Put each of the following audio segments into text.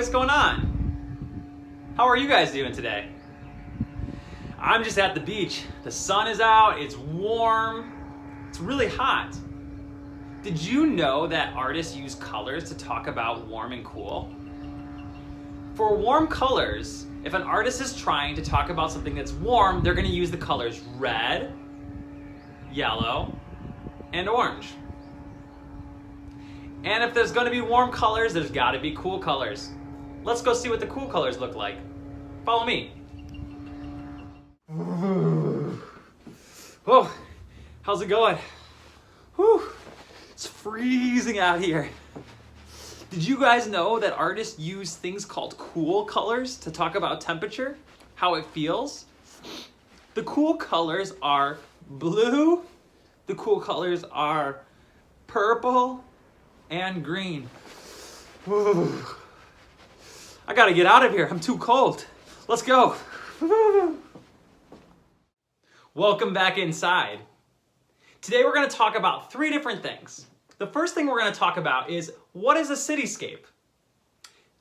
what's going on? How are you guys doing today? I'm just at the beach. The sun is out, it's warm, it's really hot. Did you know that artists use colors to talk about warm and cool? For warm colors, if an artist is trying to talk about something that's warm, they're going to use the colors red, yellow, and orange. And if there's going to be warm colors, there's got to be cool colors. Let's go see what the cool colors look like. Follow me. Oh, how's it going? Whew, it's freezing out here. Did you guys know that artists use things called cool colors to talk about temperature, how it feels? The cool colors are blue, the cool colors are purple, and green. Whew. I gotta get out of here, I'm too cold. Let's go. Welcome back inside. Today we're going to talk about 3 different things. The first thing we're going to talk about is what is a cityscape?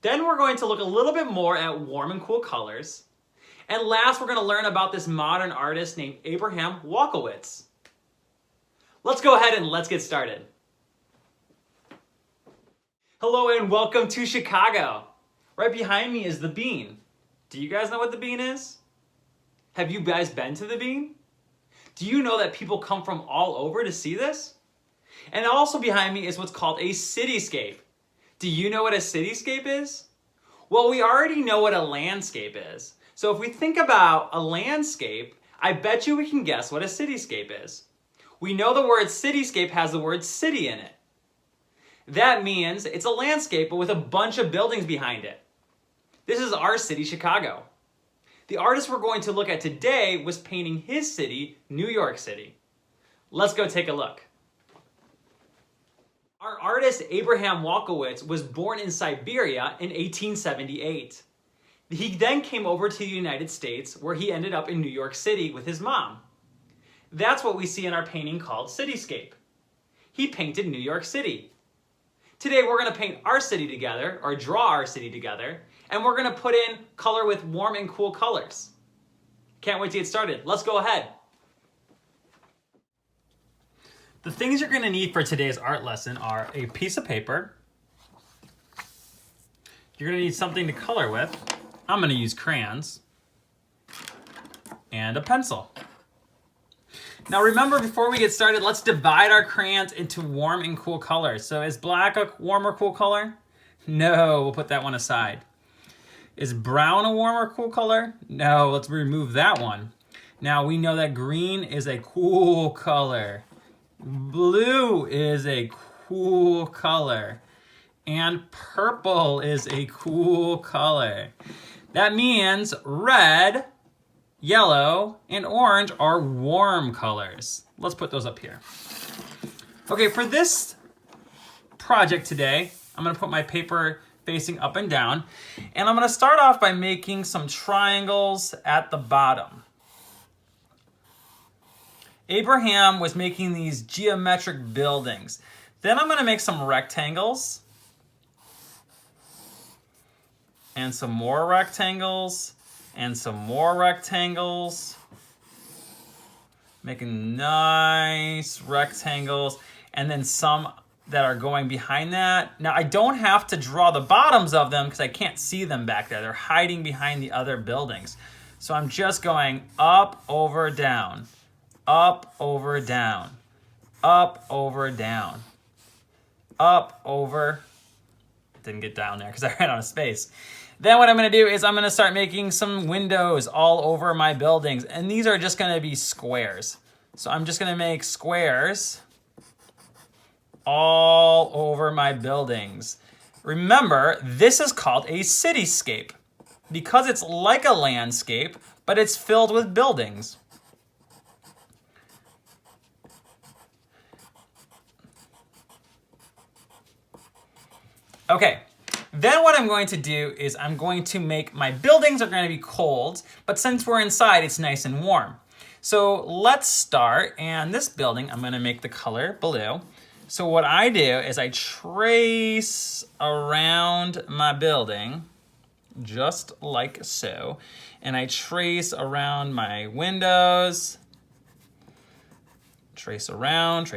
Then we're going to look a little bit more at warm and cool colors. And last we're going to learn about this modern artist named Abraham Walkowitz. Let's go ahead and let's get started. Hello and welcome to Chicago. Right behind me is the Bean. Do you guys know what the Bean is? Have you guys been to the Bean? Do you know that people come from all over to see this? And also behind me is what's called a cityscape. Do you know what a cityscape is? Well, we already know what a landscape is. So if we think about a landscape, I bet you we can guess what a cityscape is. We know the word cityscape has the word city in it. That means it's a landscape, but with a bunch of buildings behind it. This is our city, Chicago. The artist we're going to look at today was painting his city, New York City. Let's go take a look. Our artist, Abraham Walkowitz, was born in Siberia in 1878. He then came over to the United States, where he ended up in New York City with his mom. That's what we see in our painting called Cityscape. He painted New York City. Today we're going to paint our city together, or draw our city together, and we're going to put in color with warm and cool colors. Can't wait to get started. Let's go ahead. The things you're going to need for today's art lesson are a piece of paper. You're going to need something to color with. I'm going to use crayons. And a pencil. Now remember, before we get started, let's divide our crayons into warm and cool colors. So is black a warm or cool color? No, we'll put that one aside. Is brown a warm or cool color? No, let's remove that one. Now we know that green is a cool color. Blue is a cool color. And purple is a cool color. That means red, yellow, and orange are warm colors. Let's put those up here. Okay, for this project today, I'm gonna put my paper facing up and down, and I'm gonna start off by making some triangles at the bottom. Abraham was making these geometric buildings. Then I'm gonna make some rectangles, and some more rectangles, and some more rectangles. Making nice rectangles, and then some that are going behind that. Now I don't have to draw the bottoms of them because I can't see them back there. They're hiding behind the other buildings. So I'm just going up, over, down, up, over, down, up, over, down, up, over. Didn't get down there because I ran out of space. Then what I'm going to do is I'm going to start making some windows all over my buildings. And these are just going to be squares. So I'm just going to make squares all over my buildings. Remember, this is called a cityscape because it's like a landscape, but it's filled with buildings. Okay. Then what I'm going to do is I'm going to make my buildings are going to be cold, but since we're inside, it's nice and warm. So let's start, and this building, I'm going to make the color blue. So what I do is I trace around my building just like so. And I trace around my windows. Trace around,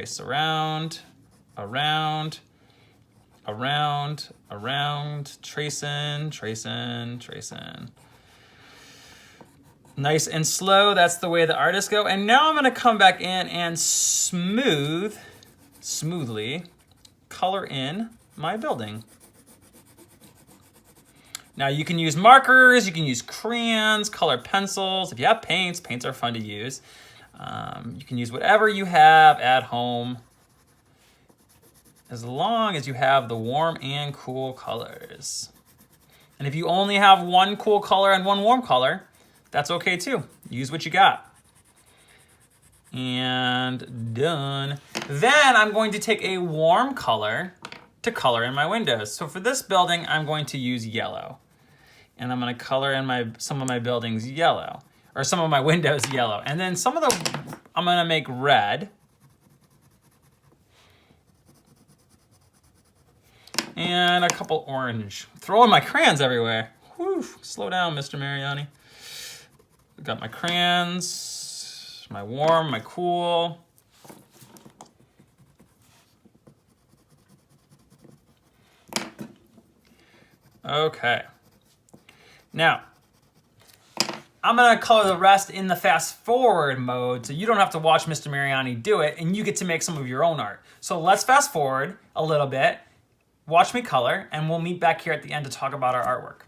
around, tracing. Nice and slow, that's the way the artists go. And now I'm gonna come back in and smoothly color in my building. Now you can use markers, you can use crayons, colored pencils. If you have paints are fun to use. You can use whatever you have at home, as long as you have the warm and cool colors. And if you only have one cool color and one warm color, that's okay too. Use what you got. And done. Then I'm going to take a warm color to color in my windows. So for this building, I'm going to use yellow. And I'm gonna color in some of my buildings yellow, or some of my windows yellow. And then I'm gonna make red. And a couple orange. Throwing my crayons everywhere. Whew, slow down, Mr. Mariani. Got my crayons, my warm, my cool. Okay. Now, I'm gonna color the rest in the fast forward mode so you don't have to watch Mr. Mariani do it and you get to make some of your own art. So let's fast forward a little bit, watch me color, and we'll meet back here at the end to talk about our artwork.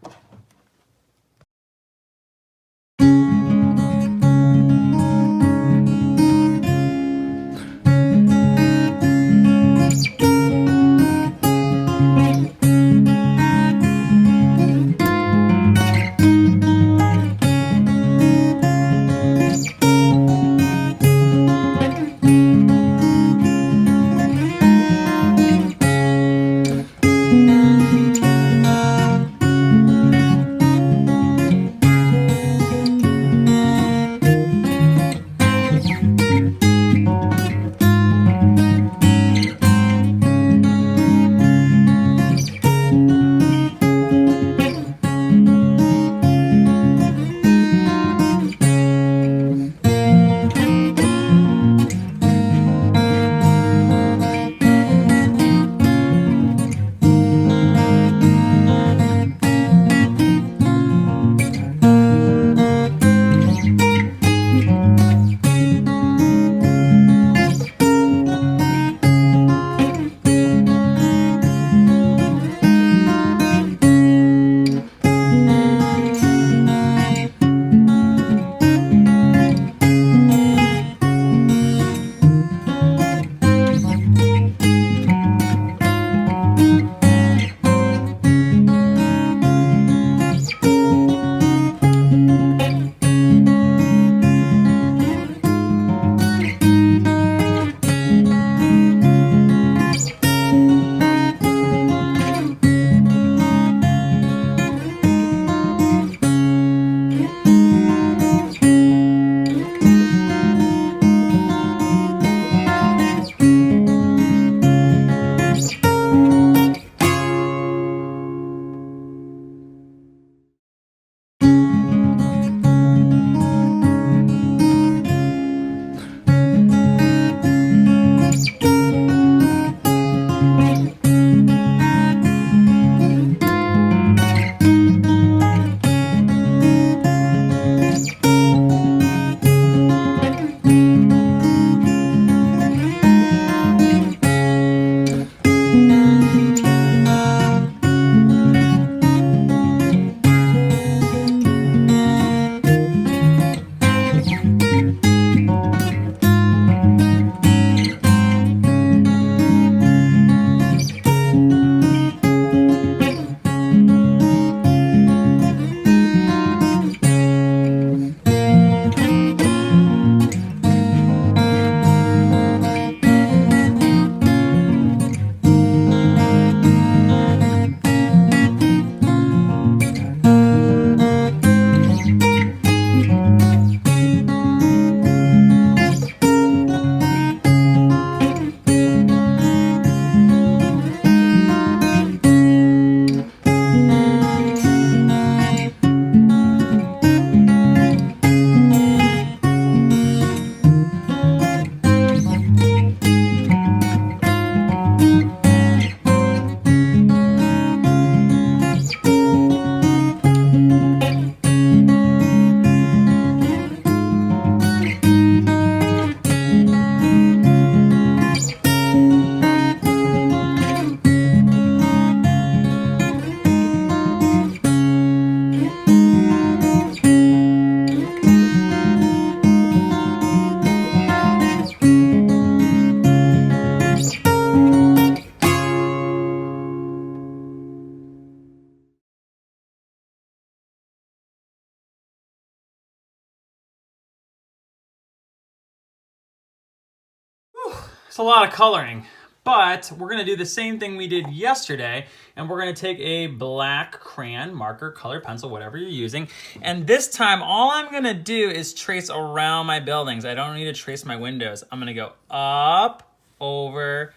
It's a lot of coloring, but we're gonna do the same thing we did yesterday, and we're gonna take a black crayon, marker, color pencil, whatever you're using, and this time all I'm gonna do is trace around my buildings. I don't need to trace my windows. I'm gonna go up, over,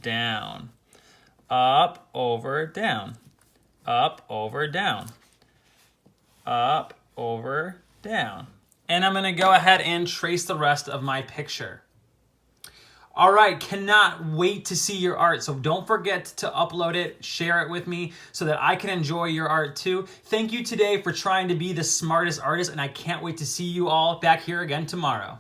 down, up, over, down, up, over, down, up, over, down. And I'm gonna go ahead and trace the rest of my picture. All right, cannot wait to see your art. So don't forget to upload it, share it with me so that I can enjoy your art too. Thank you today for trying to be the smartest artist, and I can't wait to see you all back here again tomorrow.